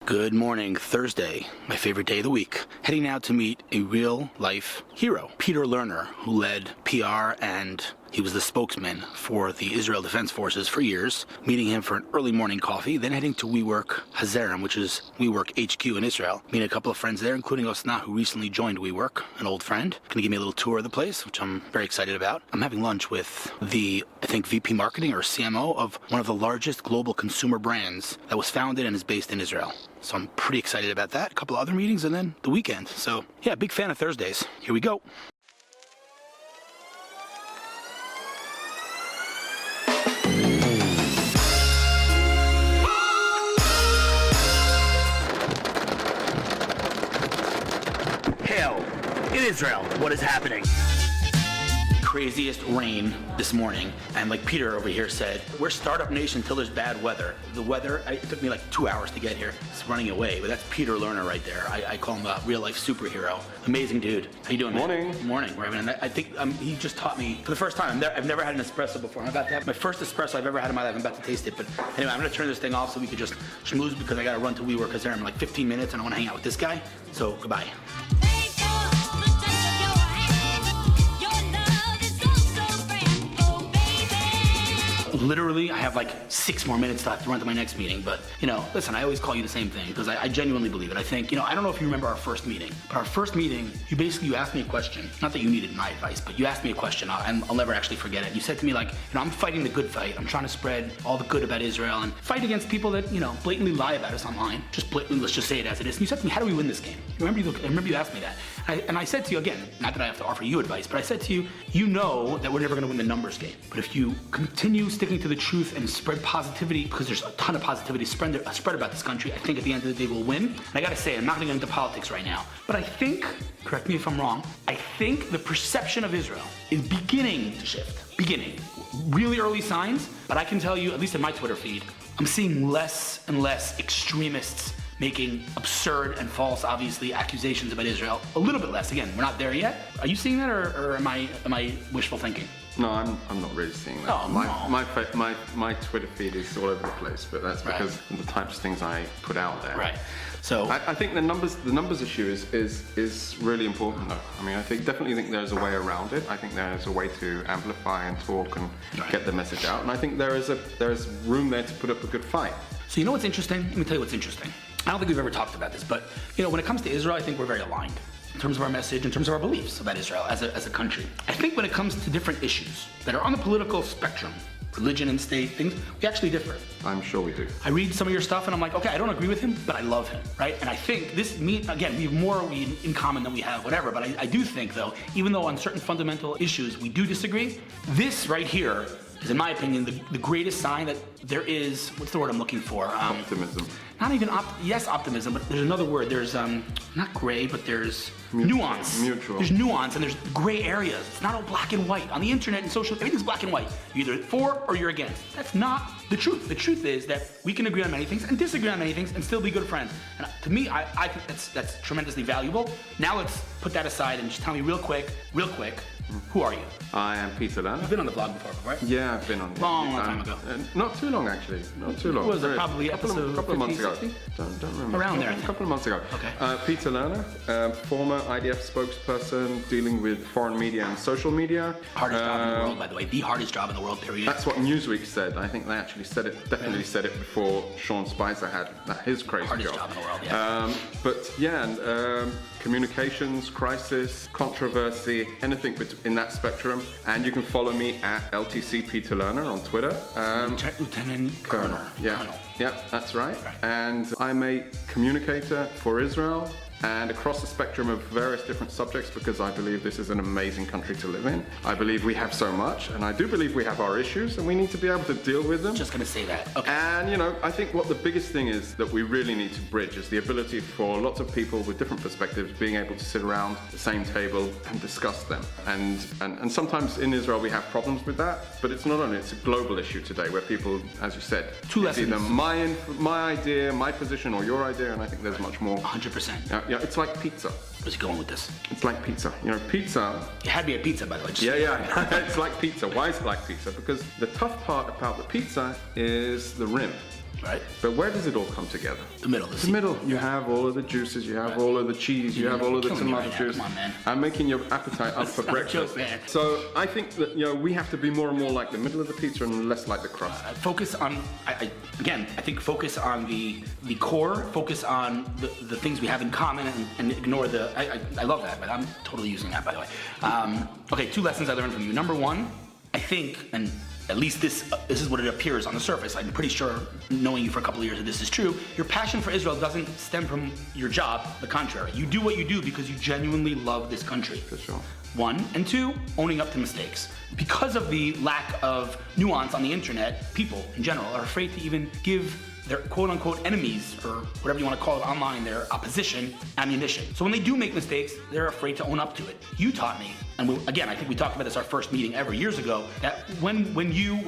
Good morning, Thursday, my favorite day of the week. Heading out to meet a real-life hero, Peter Lerner, who led PR and he was the spokesman for the Israel Defense Forces for years. Meeting him for an early morning coffee, then heading to WeWork Hazerim, which is WeWork HQ in Israel. Meeting a couple of friends there, including Osna, who recently joined WeWork, an old friend. Gonna give me a little tour of the place, which I'm very excited about. I'm having lunch with the, I think, VP Marketing or CMO of one of the largest global consumer brands that was founded and is based in Israel. So I'm pretty excited about that. A couple of other meetings and then the weekend. So yeah, big fan of Thursdays. Here we go. Hillel, in Israel, what is happening? Craziest rain this morning, and like Peter over here said, we're startup nation until there's bad weather. The weather, it took me like 2 hours to get here. It's running away, but that's Peter Lerner right there. I call him a real life superhero. Amazing dude. How you doing, man? Morning. Morning. We're having I think he just taught me for the first time. I've never had an espresso before. I'm about to have my first espresso I've ever had in my life. I'm about to taste it, but anyway, I'm gonna turn this thing off so we could just schmooze because I gotta run to WeWork because they're in like 15 minutes and I wanna hang out with this guy. So goodbye. Literally, I have like 6 more minutes to have to run to my next meeting, but you know, listen, I always call you the same thing because I genuinely believe it. I think, you know, I don't know if you remember our first meeting, but our first meeting, you asked me a question. Not that you needed my advice, but you asked me a question, and I'll never actually forget it. You said to me like, you know, I'm fighting the good fight. I'm trying to spread all the good about Israel and fight against people that, you know, blatantly lie about us online. Just blatantly, let's just say it as it is. And you said to me, how do we win this game? I remember you asked me that. And I said to you, again, not that I have to offer you advice, but I said to you, you know that we're never gonna win the numbers game. But if you continue sticking to the truth and spread positivity, because there's a ton of positivity spread about this country, I think at the end of the day we'll win. And I gotta say, I'm not gonna get into politics right now, but I think, correct me if I'm wrong, I think the perception of Israel is beginning to shift. Beginning. Really early signs, but I can tell you, at least in my Twitter feed, I'm seeing less and less extremists making absurd and false, obviously, accusations about Israel. A little bit less. Again, we're not there yet. Are you seeing that, or am I wishful thinking? No, I'm not really seeing that. Oh, my Twitter feed is all over the place, but that's because of the types of things I put out there. Right. So I think the numbers issue is really important though. I mean, definitely think there's a way around it. I think there's a way to amplify and talk and get the message out, and I think there is room there to put up a good fight. So you know what's interesting? Let me tell you what's interesting. I don't think we've ever talked about this, but you know, when it comes to Israel, I think we're very aligned in terms of our message, in terms of our beliefs about Israel as a country. I think when it comes to different issues that are on the political spectrum, religion and state, things, we actually differ. I'm sure we do. I read some of your stuff and I'm like, okay, I don't agree with him, but I love him, right? And I think again, we have more in common than we have whatever, but I do think though, even though on certain fundamental issues we do disagree, this right here is, in my opinion, the greatest sign that there is, what's the word I'm looking for? Optimism. Not even, optimism, but there's another word. There's, not gray, but there's nuance. Mutual. There's nuance and there's gray areas. It's not all black and white. On the internet and social, everything's black and white. You're either for or you're against. That's not the truth. The truth is that we can agree on many things and disagree on many things and still be good friends. And to me, I think that's tremendously valuable. Now let's put that aside and just tell me real quick, who are you? I am Peter Lerner. You've been on the blog before, right? Yeah, I've been on it. Long time ago. Not too long, actually. Not too long. What was it, probably couple of months ago. Don't remember. Around there, I A think. couple of months ago. Okay. Peter Lerner, former IDF spokesperson, dealing with foreign media and social media. Hardest job in the world, by the way. The hardest job in the world, period. That's what Newsweek said. I think they actually definitely said it before Sean Spicer had his crazy Hardest job in the world, yeah. But yeah, communications, crisis, controversy, anything in that spectrum. And you can follow me at LTC Peter Lerner on Twitter. Lieutenant Colonel. Yeah, that's right. And I'm a communicator for Israel and across the spectrum of various different subjects because I believe this is an amazing country to live in. I believe we have so much, and I do believe we have our issues, and we need to be able to deal with them. Just gonna say that. Okay. And you know, I think what the biggest thing is that we really need to bridge is the ability for lots of people with different perspectives being able to sit around the same table and discuss them. And sometimes in Israel we have problems with that, but it's not only, it's a global issue today where people, as you said, it's either my idea, my position, or your idea, and I think there's much more. 100%. Yeah, it's like pizza. Where's he going with this? It's like pizza. You know, pizza. You had me at pizza, by the way. Yeah. It's like pizza. Why is it like pizza? Because the tough part about the pizza is the rim. Right. But where does it all come together? The middle. The middle. You have all of the juices, you have all of the cheese, you have all of the tomato juice. Come on, man. I'm making your appetite up for breakfast. Joke, man. So I think that we have to be more and more like the middle of the pizza and less like the crust. Focus on, I think focus on the core, focus on the things we have in common and ignore I love that, but I'm totally using that, by the way. Okay, 2 lessons I learned from you. Number 1, I think, and at least this is what it appears on the surface. I'm pretty sure, knowing you for a couple of years, that this is true. Your passion for Israel doesn't stem from your job. The contrary. You do what you do because you genuinely love this country. For sure. 1, and 2, owning up to mistakes. Because of the lack of nuance on the internet, people in general are afraid to even give their quote-unquote enemies, or whatever you want to call it online, their opposition, ammunition. So when they do make mistakes, they're afraid to own up to it. You taught me, and again, I think we talked about this our first meeting ever years ago, that when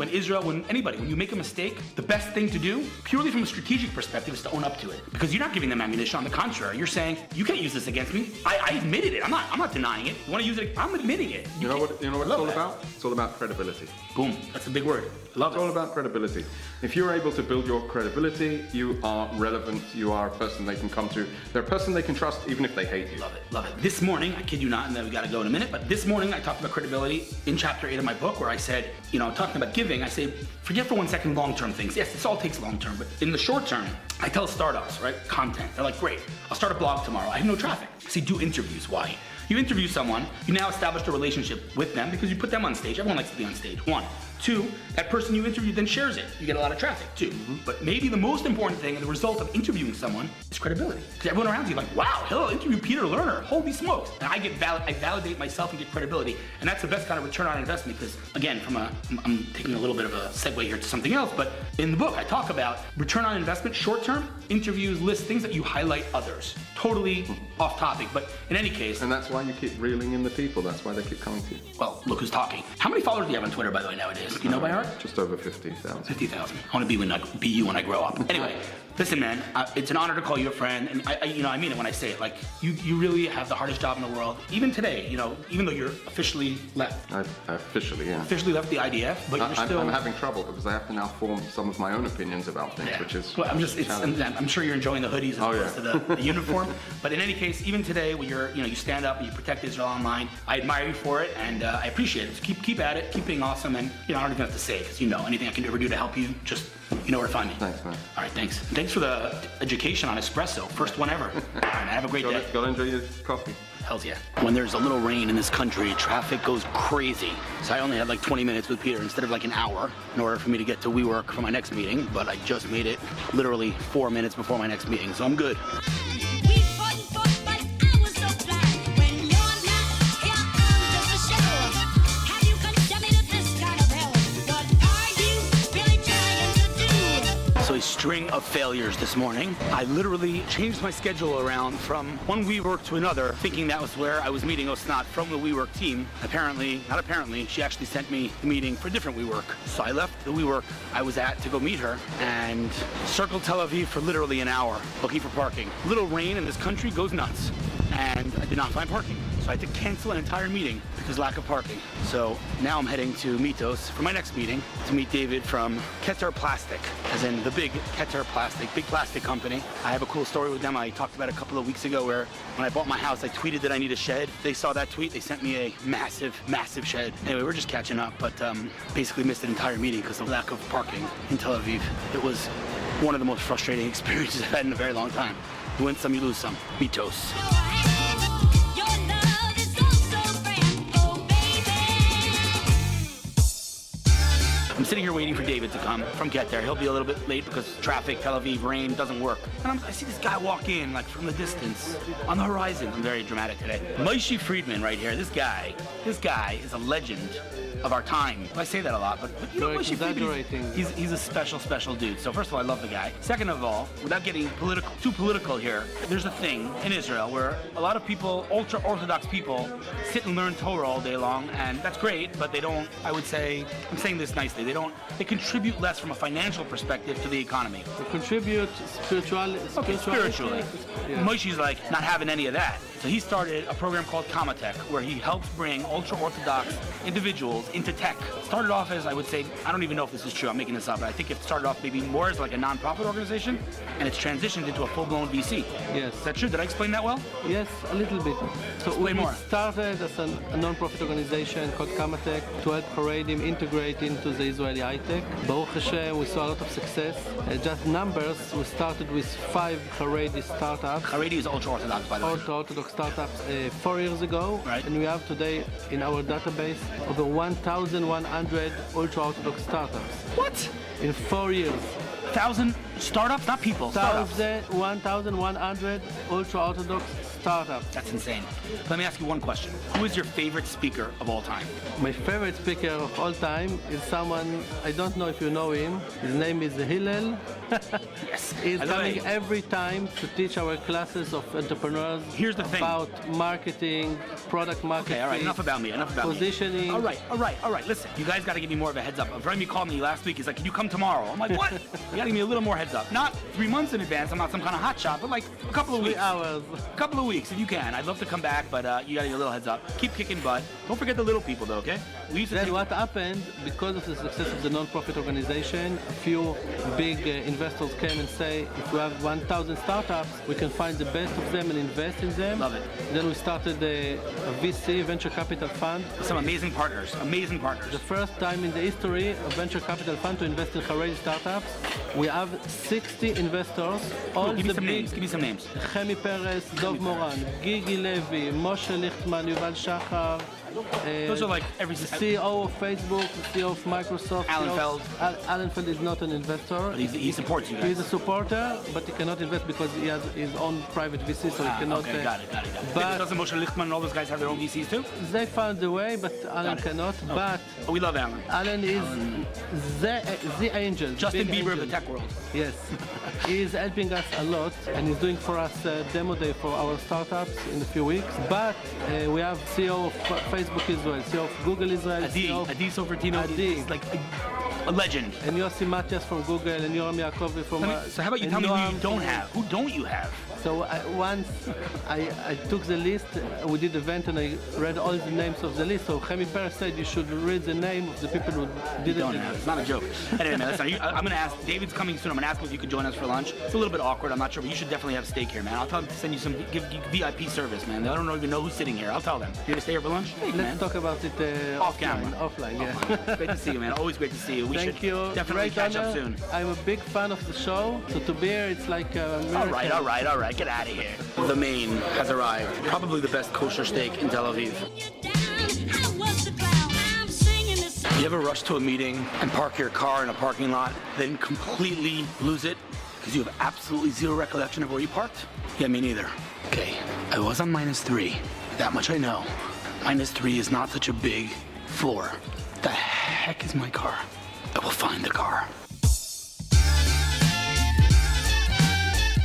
Israel, when anybody, when you make a mistake, the best thing to do, purely from a strategic perspective, is to own up to it. Because you're not giving them ammunition. On the contrary, you're saying, you can't use this against me. I admitted it. I'm not denying it. You want to use it? I'm admitting it. You know what it's all about? It's all about credibility. Boom. That's a big word. Love it. It's all about credibility. If you're able to build your credibility, you are relevant. You are a person they can come to. They're a person they can trust, even if they hate you. Love it. Love it. This morning, I kid you not, and then we got to go in a minute, but this morning I talked about credibility in chapter 8 of my book, where I said, talking about giving, I say, forget for 1 second long-term things. Yes, this all takes long-term, but in the short term, I tell startups, right, content. They're like, great, I'll start a blog tomorrow. I have no traffic. I say, do interviews. Why? You interview someone, you now establish a relationship with them because you put them on stage. Everyone likes to be on stage. 1. 2, that person you interviewed then shares it. You get a lot of traffic, 2. But maybe the most important thing and the result of interviewing someone is credibility. Because everyone around you is like, wow, Hillel interviewed Peter Lerner. Holy smokes. And I validate myself and get credibility. And that's the best kind of return on investment because, again, I'm taking a little bit of a segue here to something else, but in the book I talk about return on investment, short term, interviews, lists, things that you highlight others. Totally off topic, but in any case. And that's why you keep reeling in the people. That's why they keep coming to you. Well, look who's talking. How many followers do you have on Twitter, by the way, nowadays? Do you know by heart? Just over 50,000. 50,000. I want to be you when I grow up. Anyway, listen, man, it's an honor to call you a friend, and I mean it when I say it. Like, you really have the hardest job in the world. Even today, even though you're officially left. I officially left the IDF, but you're still. I'm having trouble because I have to now form some of my own opinions about things, which is. Well, I'm sure you're enjoying the hoodies as opposed to the uniform. But in any case, even today, when you stand up and you protect Israel online, I admire you for it, and I appreciate it. So keep at it, keep being awesome, and I don't even have to say it because anything I can ever do to help you, just you know where to find me. Thanks, man. All right, thanks. And thanks for the education on espresso, first one ever. All right, have a great day. Go enjoy your coffee. Hells yeah. When there's a little rain in this country, traffic goes crazy. So I only had like 20 minutes with Peter instead of like an hour in order for me to get to WeWork for my next meeting, but I just made it literally 4 minutes before my next meeting, so I'm good. So a string of failures this morning. I literally changed my schedule around from one WeWork to another, thinking that was where I was meeting Osnat from the WeWork team. She actually sent me the meeting for a different WeWork. So I left the WeWork I was at to go meet her and circled Tel Aviv for literally an hour looking for parking. Little rain in this country goes nuts, and I did not find parking. So I had to cancel an entire meeting because lack of parking. So now I'm heading to Mitos for my next meeting to meet David from Keter Plastic, as in the big Keter Plastic, big plastic company. I have a cool story with them I talked about a couple of weeks ago where when I bought my house, I tweeted that I need a shed. They saw that tweet, they sent me a massive, massive shed. Anyway, we're just catching up, but basically missed an entire meeting because of lack of parking in Tel Aviv. It was one of the most frustrating experiences I've had in a very long time. You win some, you lose some. Mitos. I'm sitting here waiting for David to come from Get There. He'll be a little bit late because traffic, Tel Aviv, rain, doesn't work. And I see this guy walk in, like from the distance, on the horizon. I'm very dramatic today. Moshe Friedman right here, this guy is a legend of our time. I say that a lot, but Moshe Friedman, he's a special dude. So first of all, I love the guy. Second of all, without getting too political here, there's a thing in Israel where a lot of people, ultra-Orthodox people, sit and learn Torah all day long, and that's great, but they don't, I would say, I'm saying this nicely, they contribute less from a financial perspective to the economy. They contribute spiritually. Yeah. Moshe's like not having any of that. So he started a program called Kamatech, where he helps bring ultra-Orthodox individuals into tech. Started off as, I would say, I don't even know if this is true, I'm making this up, but I think it started off maybe more as like a non-profit organization, and it's transitioned into a full-blown VC. Yes. Is that true? Did I explain that well? Yes, a little bit. So Explain we more. started as a non-profit organization called Kamatech to help Haredim integrate into the Israeli high-tech. Baruch Hashem, we saw a lot of success. Just numbers, we started with 5 Haredi startups. Haredi is ultra-Orthodox, by the way. Ultra-Orthodox startups 4 years ago, Right. and we have today in our database over 1,100 ultra-Orthodox startups What? in 4 years. 1,000 startups? Not people, startups. 1,100 ultra-Orthodox startups. That's insane. Let me ask you one question. Who is your favorite speaker of all time? My favorite speaker of all time is someone, I don't know if you know him. His name is Hillel. Yes. He's I love coming it. every time to teach our classes of entrepreneurs Here's the thing. about marketing, product marketing. Okay, all right, enough about me, enough about Positioning. me. All right, listen, you guys gotta give me more of a heads up. Remy called me last week, he's like, can you come tomorrow? I'm like, what? You gotta give me a little more heads up. Not 3 months in advance, I'm not some kind of hot shot, but like a couple of 3 weeks. hours. A couple of weeks, if you can. I'd love to come back, but you gotta get a little heads up. Keep kicking butt. Don't forget the little people though, okay? We used to Then take- what happened, because of the success of the non-profit organization, a few big investors came and say, if we have 1,000 startups, we can find the best of them and invest in them. Love it. Then we started a VC, venture capital fund. some amazing partners, amazing partners. The first time in the history of venture capital fund to invest in Haredi startups. We have 60 investors, all Give me the some big names, give me some names. Chemi Perez, Dov Moran, Gigi Levy, Moshe Lichtman, Yuval Shachar. Those are like every... The CEO of Facebook, the CEO of Microsoft. Alan CEO Feld. Alan Feld is not an investor. He supports you He's guys. a supporter, but he cannot invest because he has his own private VC, so he cannot. Okay, got it. But Doesn't Moshe Lichtman and all those guys have their own VCs too? they found a way, but Alan it. cannot. Okay. But Oh, we love Alan. Alan is the angel. Justin big Bieber of angel. the tech world. Yes, he is helping us a lot, and he's doing for us a demo day for our startups in a few weeks. But we have CEO of Facebook Israel, CEO of Google Israel, CEO of Adi Sofertino. Adi. He's like a legend. and Yossi Matias from Google, and Yoram Yaakov from. So how about you and tell me who Noam you don't from- have? Who don't you have? So once I took the list, we did an event and I read all the names of the list. So Chemi Perez said you should read the name of the people who didn't. Don't have. It's not a joke. Anyway, man, listen, I'm going to ask, David's coming soon. I'm going to ask him if you could join us for lunch. It's a little bit awkward, I'm not sure, but you should definitely have steak here, man. I'll tell him to send you some, give you VIP service, man. I don't even know who's sitting here. I'll tell them. You gonna stay here for lunch? Hey, Let's man. talk about it Off offline. camera. Offline, yeah. Great to see you, man. Always great to see you. We Thank should you. definitely Great catch honor. up soon. I'm a big fan of the show. So to be here, it's like a miracle. All right. Get out of here. The main has arrived. Probably the best kosher steak in Tel Aviv. You ever rush to a meeting and park your car in a parking lot, then completely lose it because you have absolutely zero recollection of where you parked? Yeah, me neither. Okay, I was on -3. That much I know. -3 is not such a big floor. The heck is my car? I will find the car.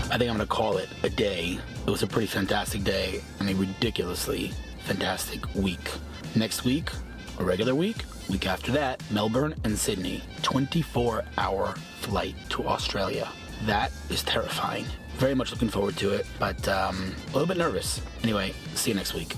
I think I'm gonna call it a day. It was a pretty fantastic day and a ridiculously fantastic week. Next week, a regular week. Week after that, Melbourne and Sydney. 24-hour flight to Australia. That is terrifying. Very much looking forward to it, but a little bit nervous. Anyway, see you next week.